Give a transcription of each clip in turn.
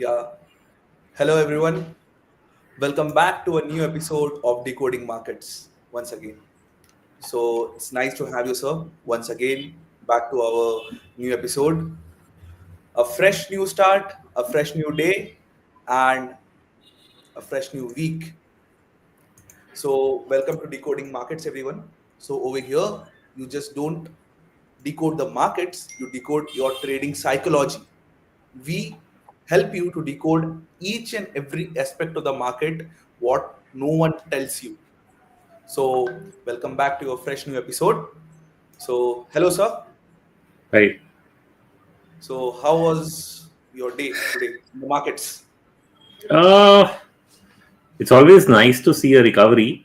Yeah. Hello, everyone. Welcome back to a new episode of Decoding Markets once again. So it's nice to have you, sir, once again back to our new episode. A fresh new start, a fresh new day, and a fresh new week. So, welcome to Decoding Markets, everyone. So, over here, you just don't decode the markets, you decode your trading psychology. We help you to decode each and every aspect of the market, what no one tells you. So, welcome back to a fresh new episode. So, hello, sir. Right. So, how was your day today in the markets? Uh, it's always nice to see a recovery.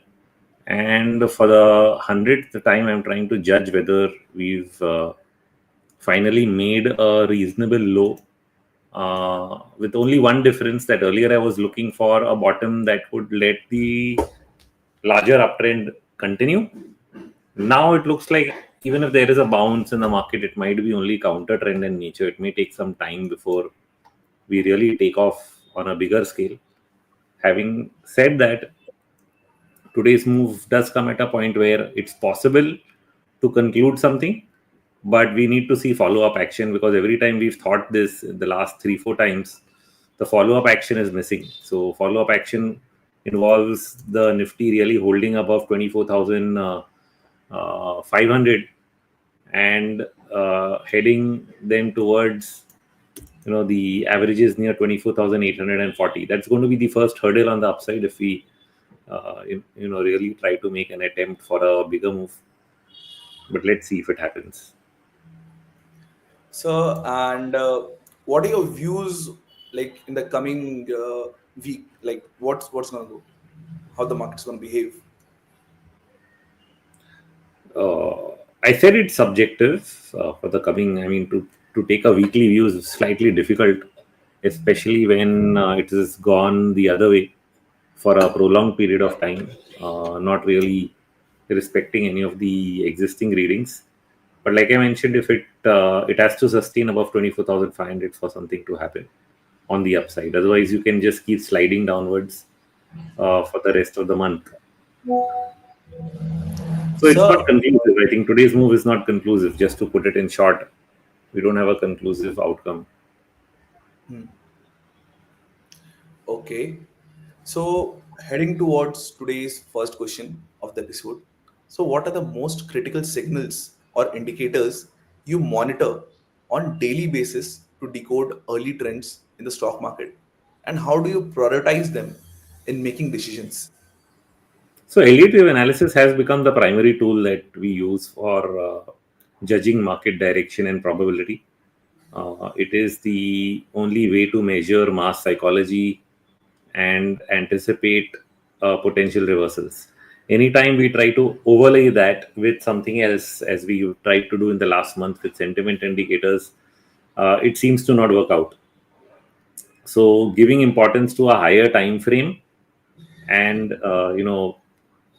And for the hundredth time, I'm trying to judge whether we've finally made a reasonable low. With only one difference that earlier I was looking for a bottom that would let the larger uptrend continue. Now it looks like even if there is a bounce in the market, it might be only counter trend in nature. It may take some time before we really take off on a bigger scale. Having said that, today's move does come at a point where it's possible to conclude something, but we need to see follow up action because every time we've thought this in the last 3 4 times, the follow up action is missing. So, follow up action involves the Nifty really holding above 24,500 and heading then towards the averages near 24,840. That's going to be the first hurdle on the upside if we really try to make an attempt for a bigger move. But let's see if it happens. Sir, and what are your views like in the coming week? Like, what's going to go? How the market's going to behave? I said it's subjective for the coming. I mean, to take a weekly view is slightly difficult, especially when it has gone the other way for a prolonged period of time, not really respecting any of the existing readings. But like I mentioned, if it has to sustain above 24,500 for something to happen on the upside. Otherwise, you can just keep sliding downwards for the rest of the month. So it's not Sir, conclusive. I think today's move is not conclusive. Just to put it in short, we don't have a conclusive outcome. hmm, okay. So, heading towards today's first question of the episode. So, what are the most critical signals or indicators you monitor on daily basis to decode early trends in the stock market? And how do you prioritize them in making decisions? So Elliott wave analysis has become the primary tool that we use for judging market direction and probability. It is the only way to measure mass psychology and anticipate potential reversals. Anytime we try to overlay that with something else, as we tried to do in the last month with sentiment indicators, it seems to not work out. So, giving importance to a higher time frame and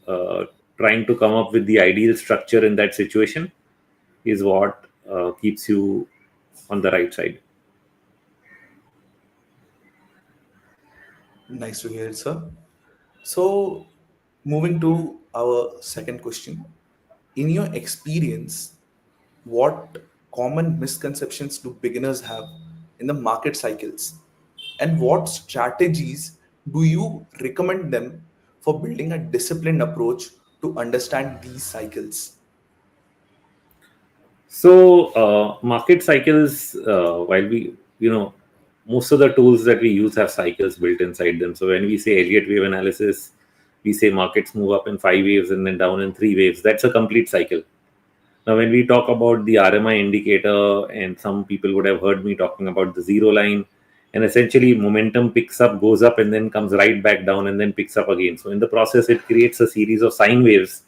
uh, trying to come up with the ideal structure in that situation is what keeps you on the right side. Nice to hear it, sir. So, moving to our second question. In your experience, what common misconceptions do beginners have in the market cycles? And what strategies do you recommend them for building a disciplined approach to understand these cycles? So, market cycles, while most of the tools that we use have cycles built inside them. So, when we say Elliott wave analysis, we say markets move up in 5 waves and then down in 3 waves. That's a complete cycle. Now, when we talk about the RMI indicator, and some people would have heard me talking about the zero line, and essentially momentum picks up, goes up, and then comes right back down and then picks up again. So, in the process, it creates a series of sine waves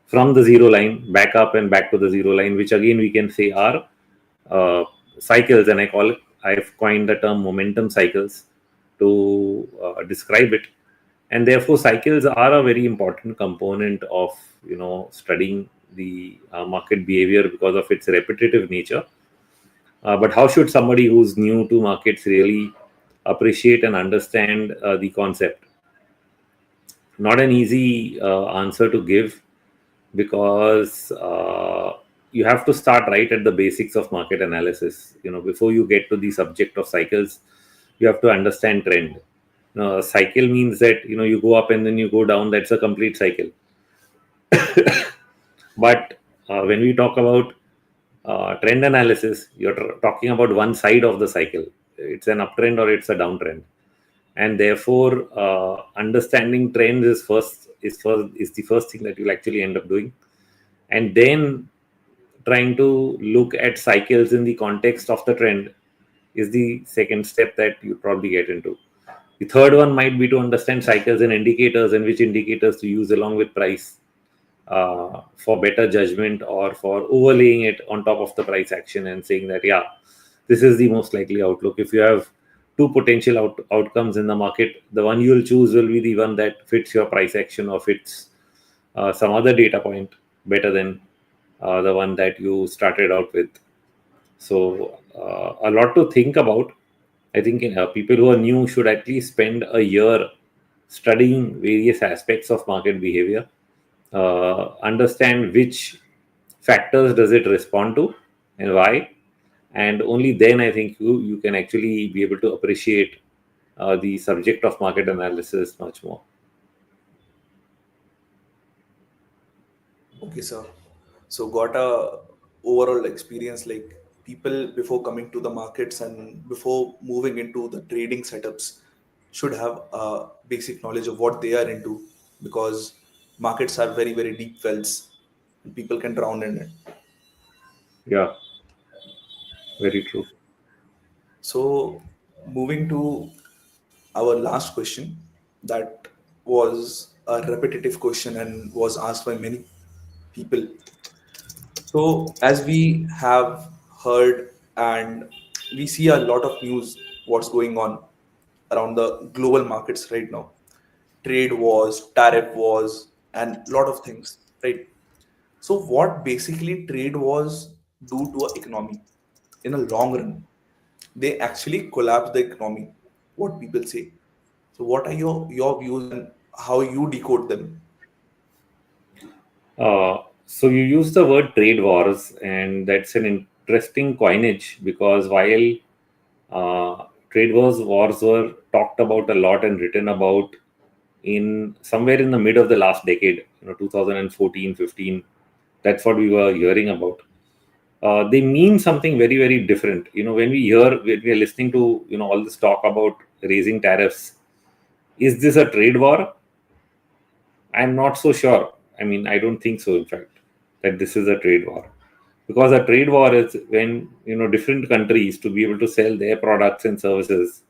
from the zero line back up and back to the zero line, which again we can say are uh, cycles, and I've coined the term momentum cycles to describe it. And therefore, cycles are a very important component of studying the market behavior because of its repetitive nature. But how should somebody who's new to markets really appreciate and understand the concept. Not an easy answer to give, because you have to start right at the basics of market analysis. Before you get to the subject of cycles, you have to understand trend. A cycle means that you go up and then you go down. That's a complete cycle. But when we talk about trend analysis, you're talking about one side of the cycle. It's an uptrend or it's a downtrend, and therefore understanding trends is the first thing that you'll actually end up doing, and then trying to look at cycles in the context of the trend is the second step that you probably get into. The third one might be to understand cycles and indicators, and which indicators to use along with price for better judgment, or for overlaying it on top of the price action and saying that, yeah, this is the most likely outlook. If you have two potential outcomes in the market, the one you'll choose will be the one that fits your price action or fits some other data point better than the one that you started out with. So a lot to think about. I think people who are new should at least spend a year studying various aspects of market behavior, understand which factors does it respond to and why, and only then I think you can actually be able to appreciate the subject of market analysis much more. Okay, sir. So got a overall experience, like people before coming to the markets and before moving into the trading setups should have a basic knowledge of what they are into, because markets are very, very deep wells and people can drown in it. Yeah, very true. So moving to our last question, that was a repetitive question and was asked by many people. So, as we have heard and we see a lot of news, what's going on around the global markets right now, trade wars, tariff wars, and a lot of things, right? So, what basically trade wars do to an economy in a long run? They actually collapse the economy, what people say. So, what are your views and how you decode them? So you use the word trade wars, and that's an interesting coinage, because while trade wars were talked about a lot and written about in somewhere in the mid of the last decade, 2014, 15, that's what we were hearing about. They mean something very, very different. When we are listening to all this talk about raising tariffs, is this a trade war? I'm not so sure. I mean, I don't think so, in fact, that this is a trade war. Because a trade war is when different countries, to be able to sell their products and services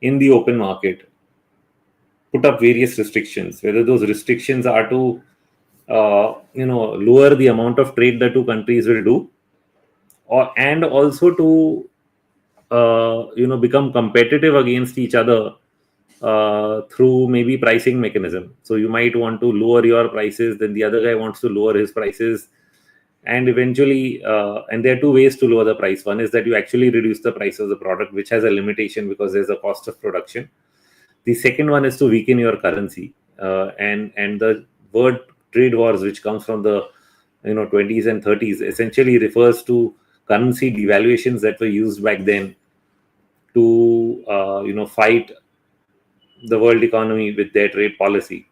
in the open market, put up various restrictions. Whether those restrictions are to lower the amount of trade the two countries will do, or and also to become competitive against each other through maybe pricing mechanism. So you might want to lower your prices, then the other guy wants to lower his prices, and eventually and there are two ways to lower the price. One is that you actually reduce the price of the product, which has a limitation because there's a cost of production. The second one is to weaken your currency, and the word trade wars, which comes from the 20s and 30s, essentially refers to currency devaluations that were used back then to fight the world economy with their trade policy.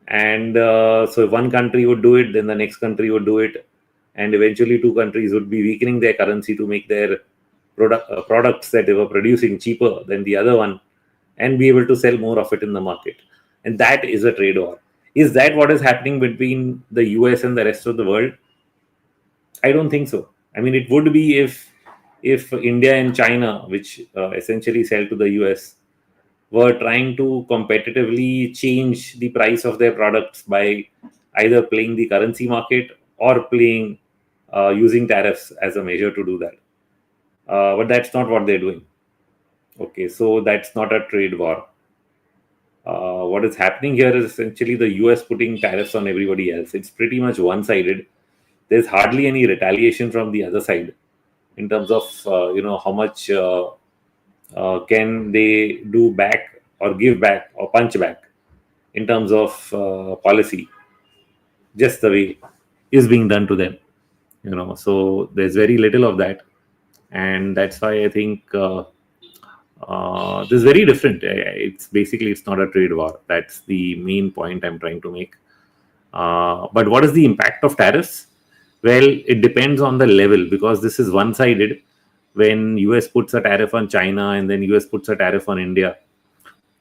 And so if one country would do it, then the next country would do it, and eventually two countries would be weakening their currency to make their products that they were producing cheaper than the other one, and be able to sell more of it in the market. And that is a trade war. Is that what is happening between the US and the rest of the world? I don't think so. I mean, it would be if India and China, which essentially sell to the US, were trying to competitively change the price of their products by either playing the currency market or playing using tariffs as a measure to do that. But that's not what they're doing. Okay, so that's not a trade war. What is happening here is essentially the US putting tariffs on everybody else. It's pretty much one sided. There's hardly any retaliation from the other side in terms of how much can they do back or give back or punch back in terms of policy, just the way is being done to them. So there's very little of that, and that's why I think this is very different. It's not a trade war. That's the main point I'm trying to make. But what is the impact of tariffs? Well, it depends on the level, because this is one-sided. When US puts a tariff on China and then US puts a tariff on India.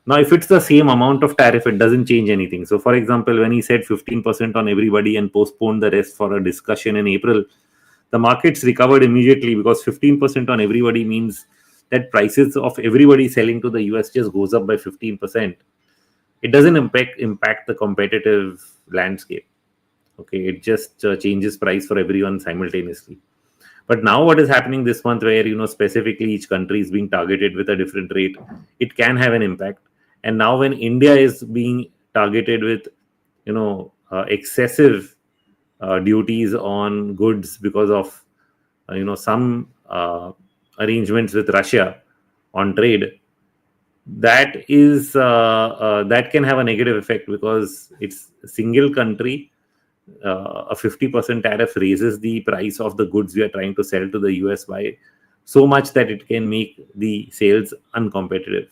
Now, if it's the same amount of tariff, it doesn't change anything. So, for example, when he said 15% on everybody and postponed the rest for a discussion in April, the markets recovered immediately, because 15% on everybody means that prices of everybody selling to the US just goes up by 15%. It doesn't impact the competitive landscape. Okay, it just changes price for everyone simultaneously. But now what is happening this month, where specifically each country is being targeted with a different rate, it can have an impact. And now when India is being targeted with excessive duties on goods because of some arrangements with Russia on trade, that can have a negative effect, because it's a single country. A 50% tariff raises the price of the goods we are trying to sell to the US by so much that it can make the sales uncompetitive.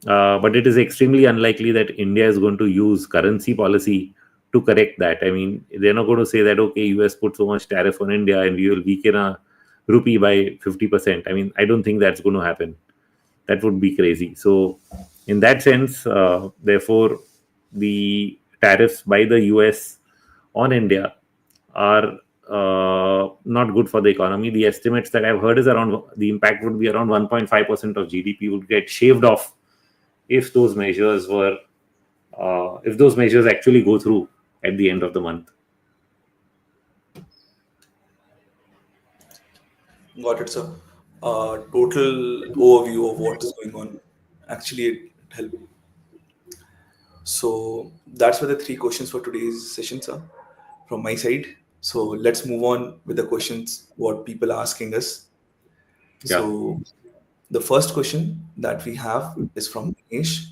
But it is extremely unlikely that India is going to use currency policy to correct that. I mean, they're not going to say that, okay, US put so much tariff on India and we will weaken a rupee by 50%. I mean, I don't think that's going to happen. That would be crazy. So, in that sense, therefore, the tariffs by the US on India are not good for the economy. The estimates that I've heard is around the impact would be around 1.5% of GDP would get shaved off if those measures actually go through at the end of the month. Got it, sir. Total overview of what is going on. Actually, it helped. So that's were the three questions for today's session, sir, from my side. So let's move on with the questions what people are asking us. Yeah. So the first question that we have is from Dinesh.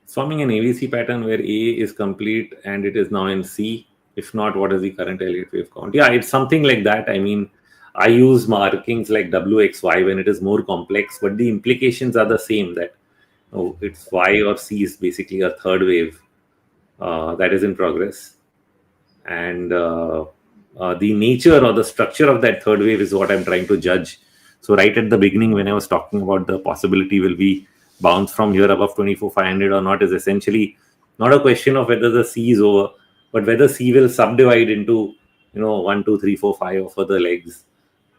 Forming an ABC pattern where A is complete and it is now in C. If not, what is the current Elliott wave count? Yeah, it's something like that. I mean, I use markings like WXY when it is more complex, but the implications are the same, that it's Y or C is basically a third wave that is in progress. And the nature or the structure of that third wave is what I'm trying to judge. So right at the beginning, when I was talking about the possibility will be bounce from here above 24,500 or not, is essentially not a question of whether the C is over, but whether C will subdivide into 1, 2, 3, 4, 5 or further legs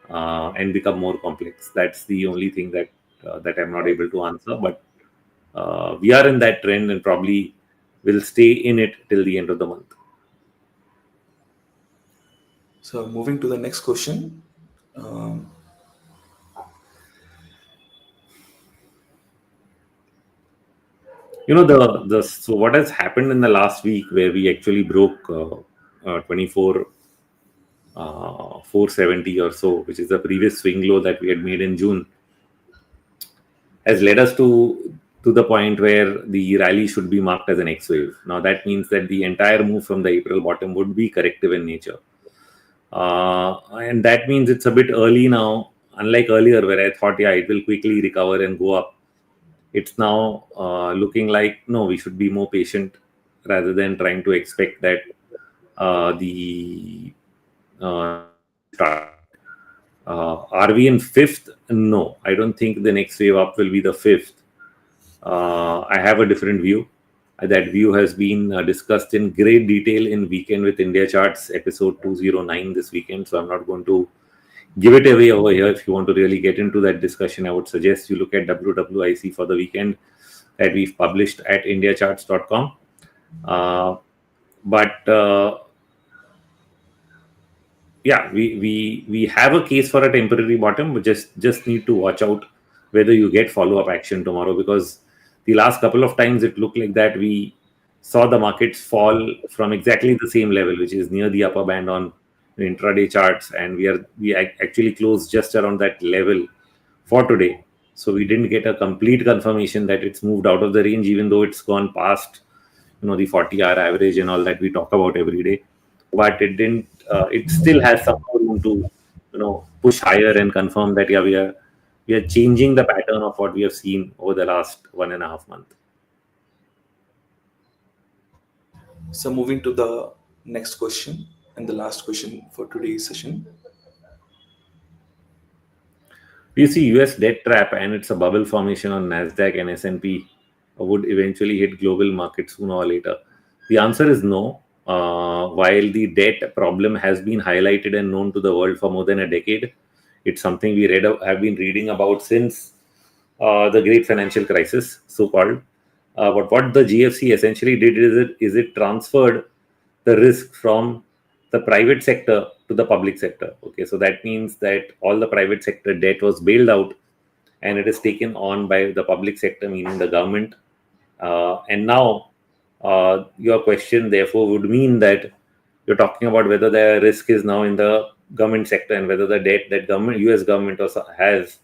and become more complex. That's the only thing that I'm not able to answer. But we are in that trend and probably will stay in it till the end of the month. So moving to the next question. So what has happened in the last week, where we actually broke 24 470 or so, which is the previous swing low that we had made in June, has led us to the point where the rally should be marked as an X wave. Now that means that the entire move from the April bottom would be corrective in nature, and that means it's a bit early now. Unlike earlier, where I thought, yeah, it will quickly recover and go up, it's now looking like, no, we should be more patient rather than trying to expect that the next wave will start. Are we in fifth? No, I don't think the next wave up will be the fifth. I have a different view. That view has been discussed in great detail in Weekend with India Charts episode 209 this weekend. So I'm not going to give it away over here. If you want to really get into that discussion, I would suggest you look at WWIC for the weekend that we've published at Indiacharts.com. Yeah, we have a case for a temporary bottom, but just need to watch out whether you get follow-up action tomorrow, because the last couple of times it looked like that we saw the markets fall from exactly the same level, which is near the upper band on intraday charts, and actually closed just around that level for today. So we didn't get a complete confirmation that it's moved out of the range, even though it's gone past the 40-hour average and all that we talk about every day. But it didn't. It still has some more room to push higher and confirm that yeah, we are changing the pattern of what we have seen over the last 1.5 months. So moving to the next question and the last question for today's session. Do you see US debt trap and it's a bubble formation on Nasdaq and S&P would eventually hit global markets sooner or later? The answer is no. While the debt problem has been highlighted and known to the world for more than a decade, it's something we have been reading about since the great financial crisis, so called. But what the GFC essentially did is it transferred the risk from the private sector to the public sector. Okay, so that means that all the private sector debt was bailed out and it is taken on by the public sector, meaning the government. And now, your question therefore would mean that you're talking about whether the risk is now in the government sector and whether the debt that US government also has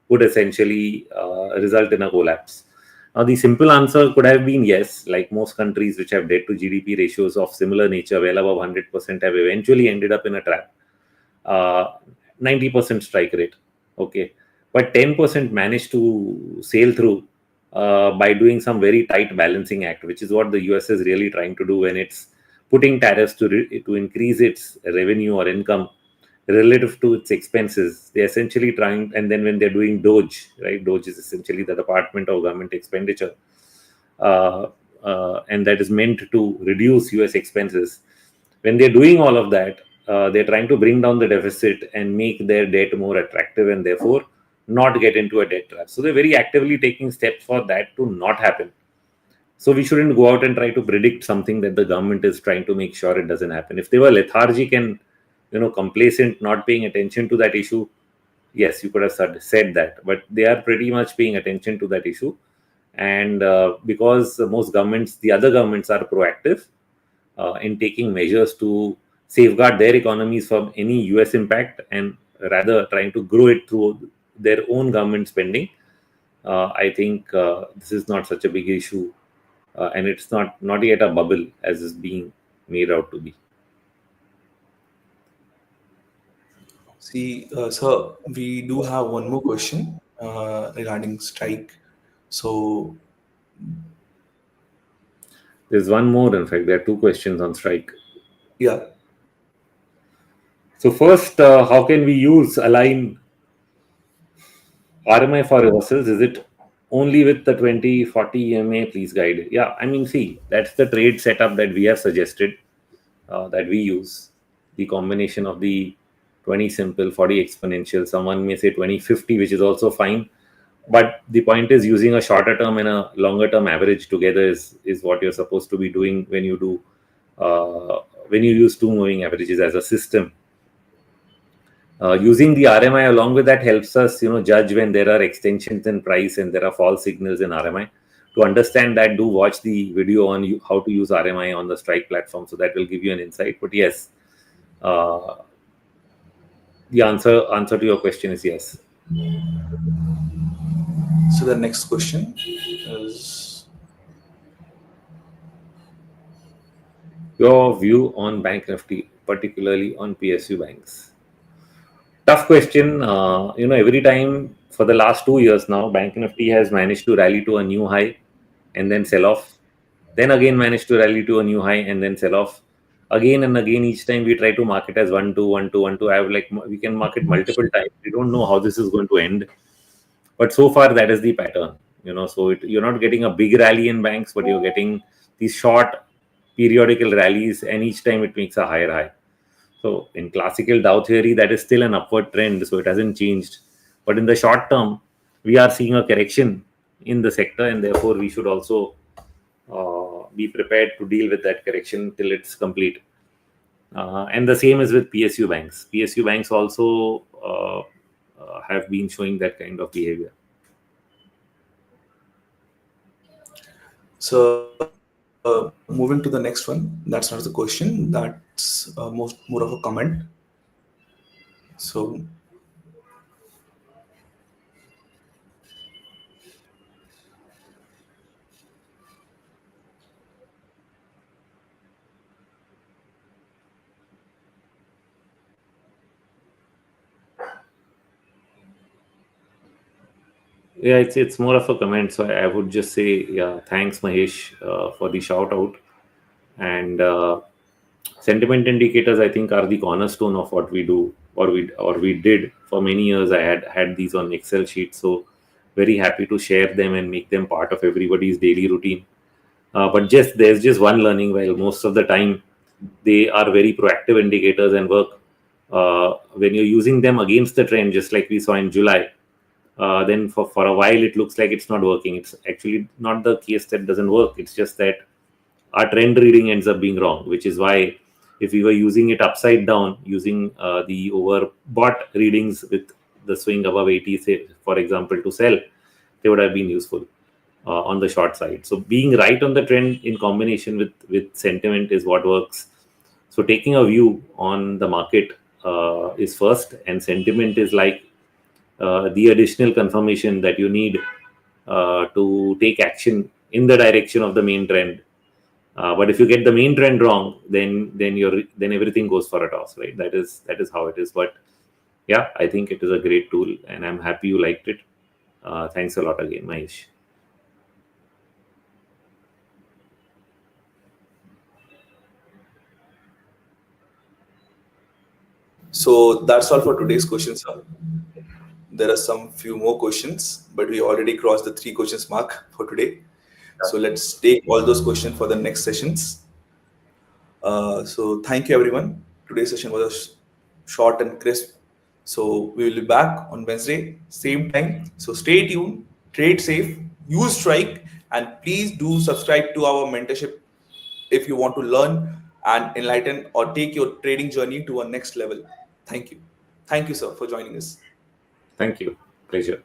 would essentially result in a collapse. Now, the simple answer could have been yes, like most countries which have debt to GDP ratios of similar nature, well above 100%, have eventually ended up in a trap. 90% strike rate. Okay. But 10% managed to sail through by doing some very tight balancing act, which is what the US is really trying to do when it's putting tariffs to increase its revenue or income relative to its expenses. They're essentially trying, and then when they're doing Doge, right? Doge is essentially the Department of Government Expenditure, and that is meant to reduce US expenses. When they're doing all of that, they're trying to bring down the deficit and make their debt more attractive and therefore not get into a debt trap. So they're very actively taking steps for that to not happen. So we shouldn't go out and try to predict something that the government is trying to make sure it doesn't happen. If they were lethargic and complacent, not paying attention to that issue, yes, you could have said that. But they are pretty much paying attention to that issue, and because the other governments are proactive in taking measures to safeguard their economies from any US impact and rather trying to grow it through their own government spending. I think this is not such a big issue, and it's not yet a bubble as is being made out to be. See, sir, we do have one more question regarding strike. So, There's one more, in fact. There are two questions on strike. yeah. So first, how can we use Align RMA for reversals? Is it only with the 2040 EMA? Please guide. Yeah, I mean, see, that's the trade setup that we have suggested that we use. The combination of the 20 simple, 40 exponential. Someone may say 2050, which is also fine. But the point is using a shorter term and a longer term average together is what you're supposed to be doing when you do when you use two moving averages as a system. Using the RMI along with that helps us, judge when there are extensions in price and there are false signals in RMI. To understand that, do watch the video on how to use RMI on the Strike platform. So that will give you an insight. But yes, the answer to your question is yes. So the next question is, Your view on Bank Nifty, particularly on PSU banks. Tough question. Every time for the last 2 years now, Bank Nifty has managed to rally to a new high and then sell off. Then again managed to rally to a new high and then sell off. Again and again, each time we try to market as 1 2 1 2 1 2. We can market multiple times. We don't know how this is going to end, but so far that is the pattern. So you're not getting a big rally in banks, but you're getting these short periodical rallies, and each time it makes a higher high. So in classical Dow theory, that is still an upward trend, so it hasn't changed. But in the short term, we are seeing a correction in the sector, and therefore we should also be prepared to deal with that correction till it's complete. And the same is with PSU banks. PSU banks also have been showing that kind of behavior. so moving to the next one. That's not the question. That's more of a comment. So Yeah, it's more of a comment. So I would just say, yeah, thanks, Mahesh, for the shout out. And sentiment indicators, I think, are the cornerstone of what we do, or we did for many years. I had these on Excel sheets, so very happy to share them and make them part of everybody's daily routine. But just there's just one learning. While most of the time they are very proactive indicators and work, when you're using them against the trend, just like we saw in July, then for a while it looks like it's not working. It's actually not the case that doesn't work. It's just that our trend reading ends up being wrong, which is why if we were using it upside down, using the overbought readings with the swing above 80, say, for example, to sell, they would have been useful on the short side. So being right on the trend in combination with sentiment is what works. So taking a view on the market is first, and sentiment is like the additional confirmation that you need to take action in the direction of the main trend. But if you get the main trend wrong, then everything goes for a toss, right? That is how it is. But yeah, I think it is a great tool, and I'm happy you liked it. Thanks a lot again, Mahesh. that's all for today's questions, sir. There are some few more questions, but we already crossed the 3 questions mark for today. So let's take all those questions for the next sessions. So thank you everyone. Today's session was short and crisp. So we will be back on Wednesday, same time. So stay tuned, trade safe, use strike, and please do subscribe to our mentorship if you want to learn and enlighten or take your trading journey to a next level. Thank you. Thank you, sir, for joining us. Thank you. Pleasure.